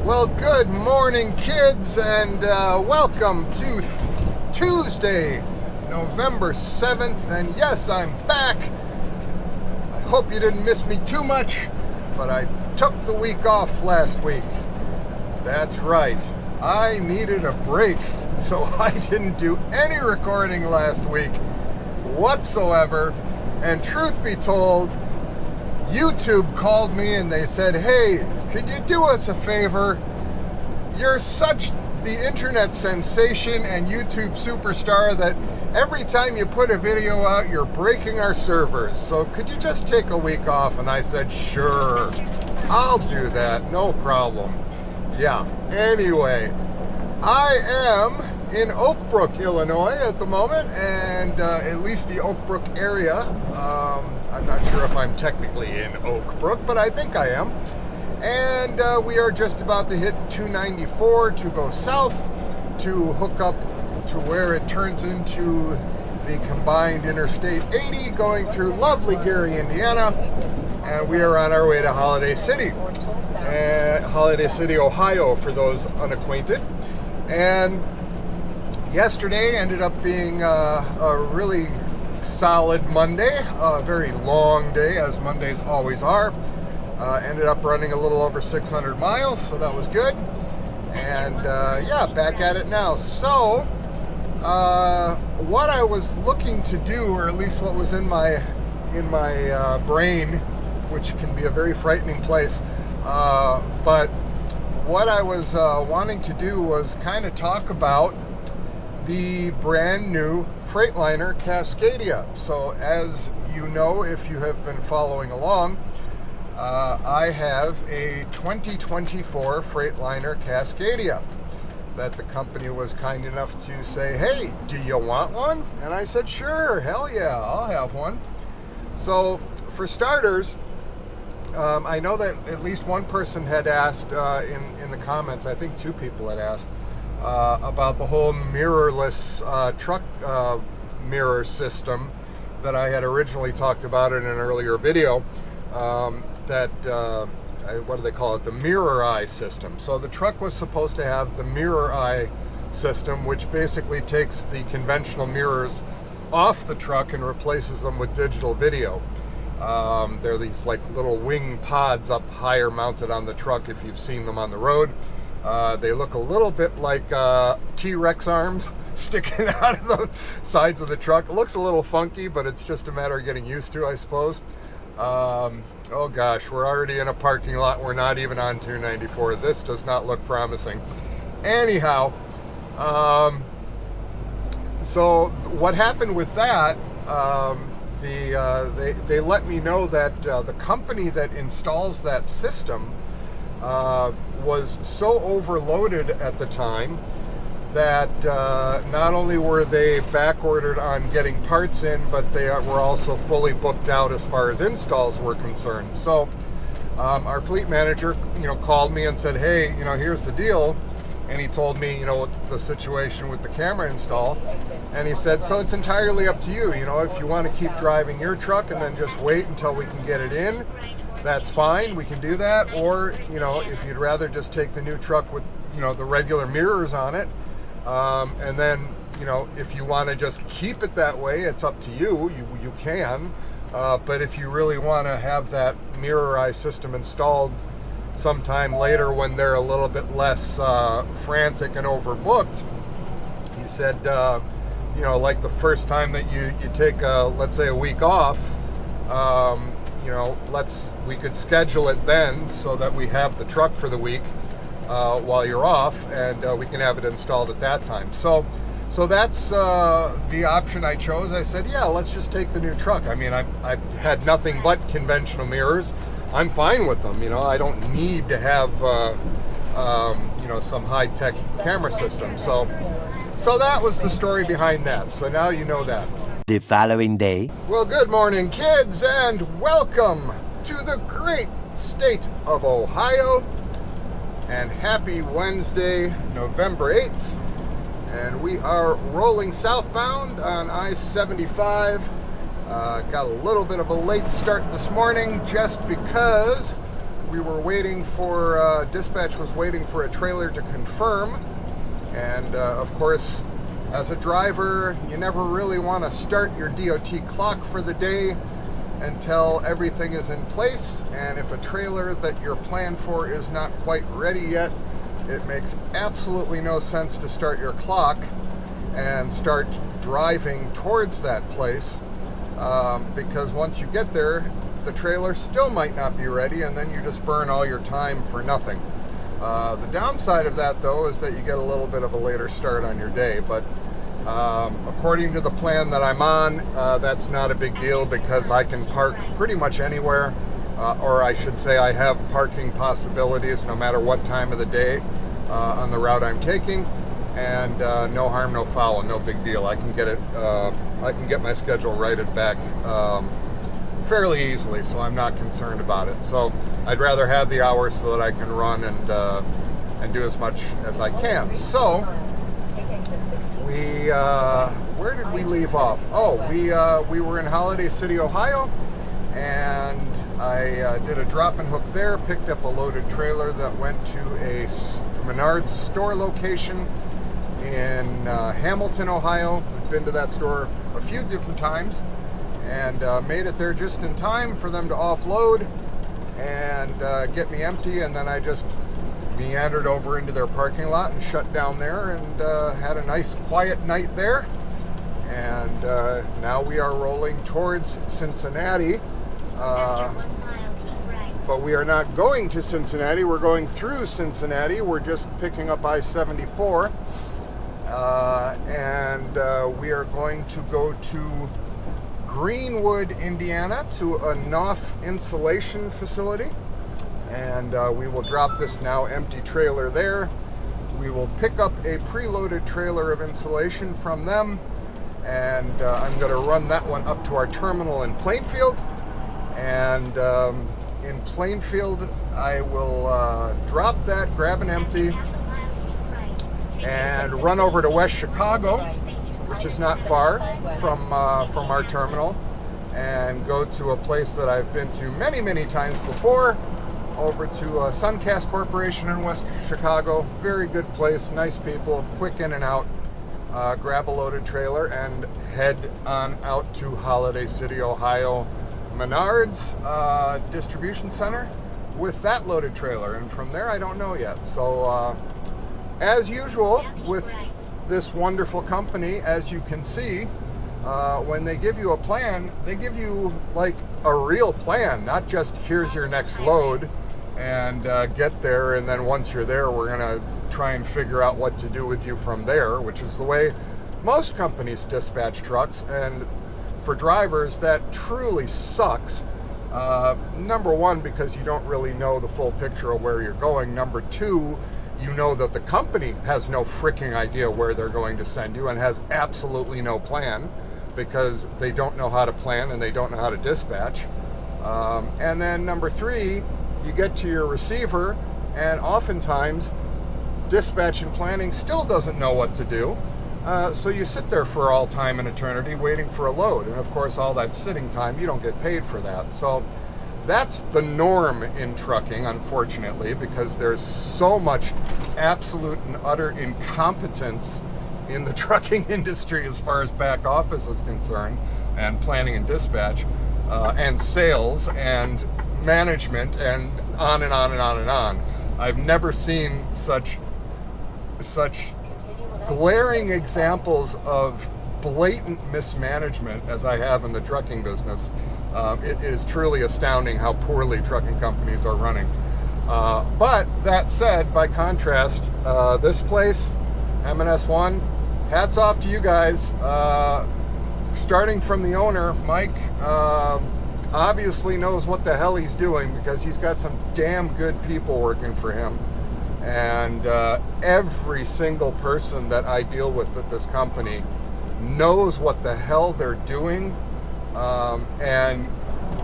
Well, good morning, kids, and welcome to Tuesday, November 7th. And yes, I'm back. I hope you didn't miss me too much, but I took the week off last week. That's right. I needed a break, so I didn't do any recording last week whatsoever. And truth be told, YouTube called me and they said, "Hey, could you do us a favor? You're such the internet sensation and YouTube superstar that every time you put a video out, you're breaking our servers. So could you just take a week off?" And I said, "Sure, I'll do that, no problem." Yeah, anyway, I am in Oak Brook, Illinois at the moment, and at least the Oak Brook area. I'm not sure if I'm technically in Oak Brook, but I think I am. And we are just about to hit 294 to go south to hook up to where it turns into the combined Interstate 80 going through lovely Gary, Indiana. And we are on our way to Holiday City, Ohio, for those unacquainted. And yesterday ended up being a really solid Monday, a very long day, as Mondays always are. Ended up running a little over 600 miles, so that was good. And yeah, back at it now. So what I was looking to do, or at least what was in my brain, which can be a very frightening place, but what I was wanting to do was kind of talk about the brand new Freightliner Cascadia. So as you know, if you have been following along, I have a 2024 Freightliner Cascadia that the company was kind enough to say, "Hey, do you want one?" And I said, "Sure, hell yeah, I'll have one." So for starters, I know that at least one person had asked in the comments, I think two people had asked, about the whole mirrorless truck mirror system that I had originally talked about in an earlier video. What do they call it? The mirror eye system. So the truck was supposed to have the mirror eye system, which basically takes the conventional mirrors off the truck and replaces them with digital video. They're these like little wing pods up higher mounted on the truck if you've seen them on the road. They look a little bit like T-Rex arms sticking out of the sides of the truck. It looks a little funky, but it's just a matter of getting used to, I suppose. Oh gosh, we're already in a parking lot. We're not even on 294. This does not look promising. Anyhow, so what happened with that, they let me know that the company that installs that system was so overloaded at the time that not only were they back ordered on getting parts in, but they were also fully booked out as far as installs were concerned. So our fleet manager, called me and said, "Hey, here's the deal." And he told me, the situation with the camera install. And he said, "So it's entirely up to you. If you want to keep driving your truck and then just wait until we can get it in, that's fine. We can do that. Or, if you'd rather just take the new truck with, the regular mirrors on it, and then, if you want to just keep it that way, it's up to you. You can. But if you really want to have that mirror eye system installed sometime later when they're a little bit less frantic and overbooked," he said, like the first time that you take let's say a week off, we could schedule it then so that we have the truck for the week while you're off, and we can have it installed at that time. So that's the option I chose. I said, yeah, let's just take the new truck. I mean, I've had nothing but conventional mirrors. I'm fine with them. I don't need to have some high-tech camera system. So that was the story behind that. So now you know that. The following day. Well, good morning, kids, and welcome to the great state of Ohio. And happy Wednesday, November 8th. And we are rolling southbound on I-75. Got a little bit of a late start this morning just because we were waiting for, dispatch was waiting for a trailer to confirm. And of course, as a driver, you never really want to start your DOT clock for the day until everything is in place. And if a trailer that you're planned for is not quite ready yet, it makes absolutely no sense to start your clock and start driving towards that place, because once you get there, the trailer still might not be ready, and then you just burn all your time for nothing. The downside of that, though, is that you get a little bit of a later start on your day, but according to the plan that I'm on, that's not a big deal because I can park pretty much anywhere, or I should say I have parking possibilities no matter what time of the day on the route I'm taking, and no harm, no foul, no big deal. I can get it. I can get my schedule righted back fairly easily, so I'm not concerned about it. So I'd rather have the hours so that I can run and do as much as I can. So we where did we leave off? Oh, we were in Holiday City, Ohio, and I did a drop and hook there, picked up a loaded trailer that went to a Menards store location in Hamilton, Ohio. We've been to that store a few different times, and made it there just in time for them to offload and get me empty, and then I just meandered over into their parking lot and shut down there and had a nice quiet night there. And now we are rolling towards Cincinnati, but we are not going to Cincinnati. We're going through Cincinnati. We're just picking up I-74, and we are going to go to Greenwood, Indiana, to a Knopf insulation facility, and we will drop this now empty trailer there. We will pick up a preloaded trailer of insulation from them, and I'm going to run that one up to our terminal in Plainfield, and in Plainfield I will drop that, grab an empty, and run over to West Chicago, which is not far from our terminal, and go to a place that I've been to many, many times before, over to Suncast Corporation in West Chicago. Very good place, nice people, quick in and out. Grab a loaded trailer and head on out to Holiday City, Ohio, Menards distribution center with that loaded trailer, and from there I don't know yet. So as usual with this wonderful company, as you can see, when they give you a plan, they give you like a real plan, not just here's your next load and get there, and then once you're there we're gonna try and figure out what to do with you from there, which is the way most companies dispatch trucks. And for drivers, that truly sucks. Number one, because you don't really know the full picture of where you're going. Number two, you know that the company has no freaking idea where they're going to send you and has absolutely no plan, because they don't know how to plan and they don't know how to dispatch. And then number three, you get to your receiver, and oftentimes dispatch and planning still doesn't know what to do. So you sit there for all time and eternity waiting for a load. And of course, all that sitting time, you don't get paid for that. So that's the norm in trucking, unfortunately, because there's so much absolute and utter incompetence in the trucking industry as far as back office is concerned, and planning and dispatch, and sales and management, and on and on and on and on. I've never seen such glaring examples of blatant mismanagement as I have in the trucking business. It is truly astounding how poorly trucking companies are running. But that said, by contrast, this place, M&S1, hats off to you guys. Starting from the owner, Mike, obviously knows what the hell he's doing, because he's got some damn good people working for him. And every single person that I deal with at this company knows what the hell they're doing, and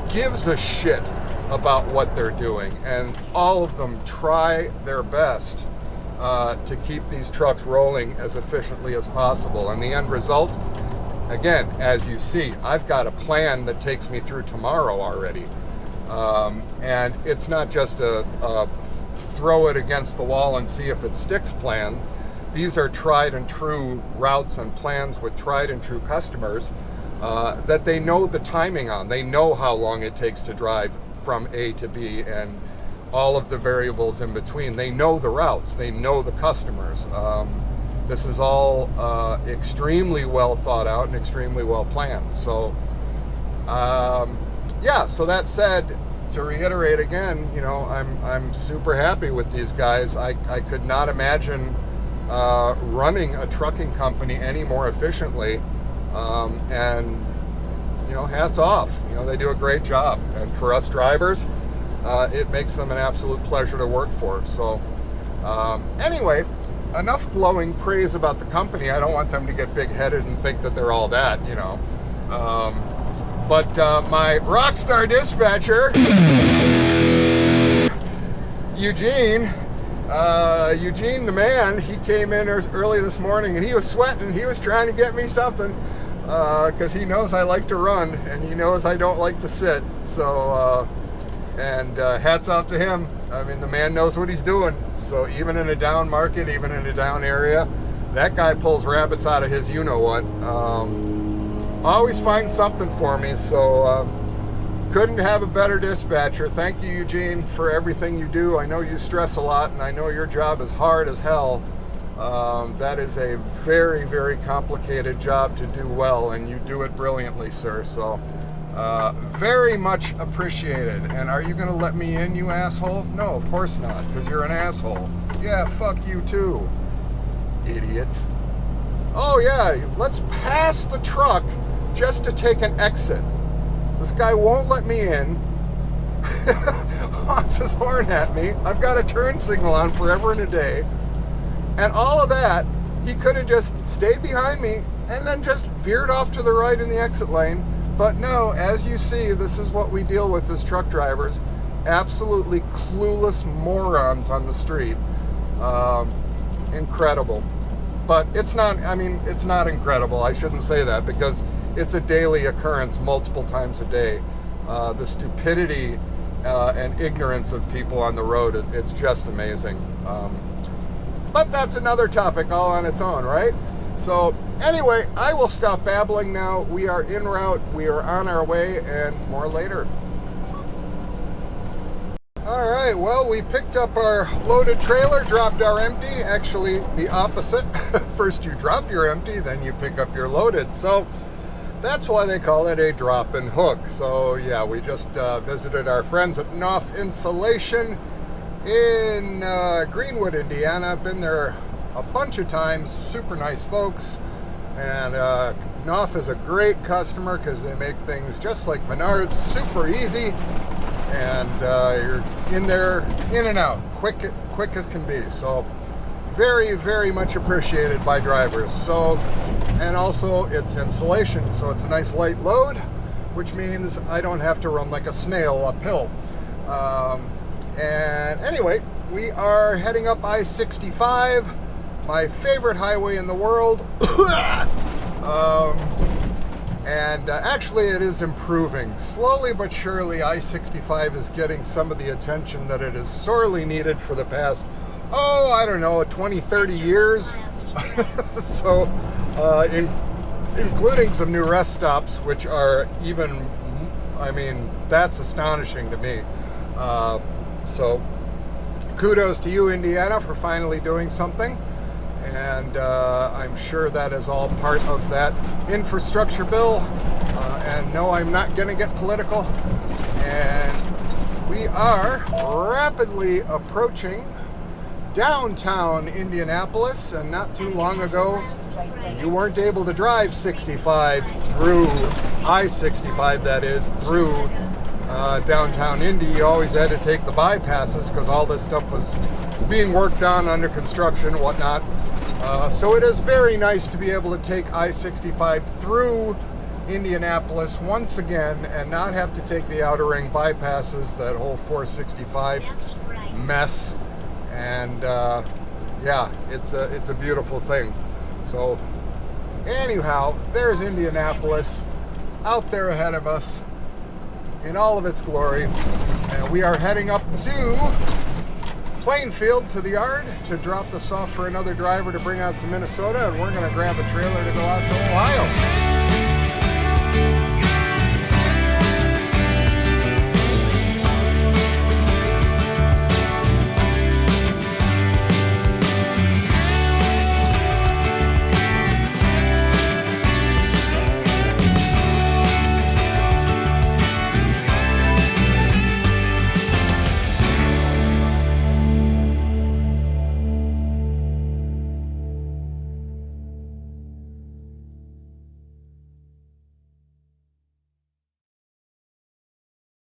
gives a shit about what they're doing. And all of them try their best to keep these trucks rolling as efficiently as possible. And the end result, again, as you see, I've got a plan that takes me through tomorrow already. And it's not just a throw it against the wall and see if it sticks plan. These are tried and true routes and plans with tried and true customers that they know the timing on. They know how long it takes to drive from A to B and all of the variables in between. They know the routes. They know the customers. This is all extremely well thought out and extremely well planned. So, yeah, so that said, to reiterate again, you know, I'm super happy with these guys. I could not imagine running a trucking company any more efficiently, and you know, hats off. You know, they do a great job, and for us drivers, it makes them an absolute pleasure to work for. So anyway, enough glowing praise about the company. I don't want them to get big-headed and think that they're all that, you know. But my rock star dispatcher, Eugene the man, he came in early this morning and he was sweating. He was trying to get me something because he knows I like to run and he knows I don't like to sit. So, hats off to him. I mean, the man knows what he's doing. So even in a down market, even in a down area, that guy pulls rabbits out of his you-know-what. Always finds something for me, so couldn't have a better dispatcher. Thank you, Eugene, for everything you do. I know you stress a lot, and I know your job is hard as hell. That is a very, very complicated job to do well, and you do it brilliantly, sir. So very much appreciated. And are you going to let me in, you asshole? No, of course not, because you're an asshole. Yeah, fuck you too, idiot. Oh yeah, let's pass the truck just to take an exit. This guy won't let me in. Honks his horn at me. I've got a turn signal on forever and a day. And all of that, he could have just stayed behind me and then just veered off to the right in the exit lane. But no, as you see, this is what we deal with as truck drivers. Absolutely clueless morons on the street. Incredible. But it's not, I mean, it's not incredible. I shouldn't say that because it's a daily occurrence multiple times a day. The stupidity and ignorance of people on the road, it's just amazing. But that's another topic all on its own, right? So anyway, I will stop babbling now. We are en route, we are on our way, and more later. All right, well, we picked up our loaded trailer, dropped our empty. Actually, the opposite. First you drop your empty, then you pick up your loaded. So that's why they call it a drop and hook. So yeah, we just visited our friends at Knopf Insulation in Greenwood, Indiana. I've been there a bunch of times. Super nice folks. And Knopf is a great customer because they make things just like Menards, super easy. And you're in there, in and out, quick as can be. So very, very much appreciated by drivers. So, and also it's insulation, so it's a nice light load, which means I don't have to run like a snail uphill. And anyway, we are heading up I-65, my favorite highway in the world. And actually it is improving. Slowly but surely, I-65 is getting some of the attention that it is sorely needed for the past, I don't know, 20, 30 years. So, including some new rest stops, which are even, I mean, that's astonishing to me. So, kudos to you, Indiana, for finally doing something. And I'm sure that is all part of that infrastructure bill. And no, I'm not going to get political. And we are rapidly approaching downtown Indianapolis. And not too long ago, you weren't able to drive 65 through I-65, that is, through downtown Indy. You always had to take the bypasses because all this stuff was being worked on, under construction and whatnot. So it is very nice to be able to take I-65 through Indianapolis once again and not have to take the outer ring bypasses, that whole 465 mess. And yeah, it's a beautiful thing. So anyhow, there's Indianapolis out there ahead of us. in all of its glory. And we are heading up to Plainfield to the yard to drop this off for another driver to bring out to Minnesota, and we're going to grab a trailer to go out to Ohio.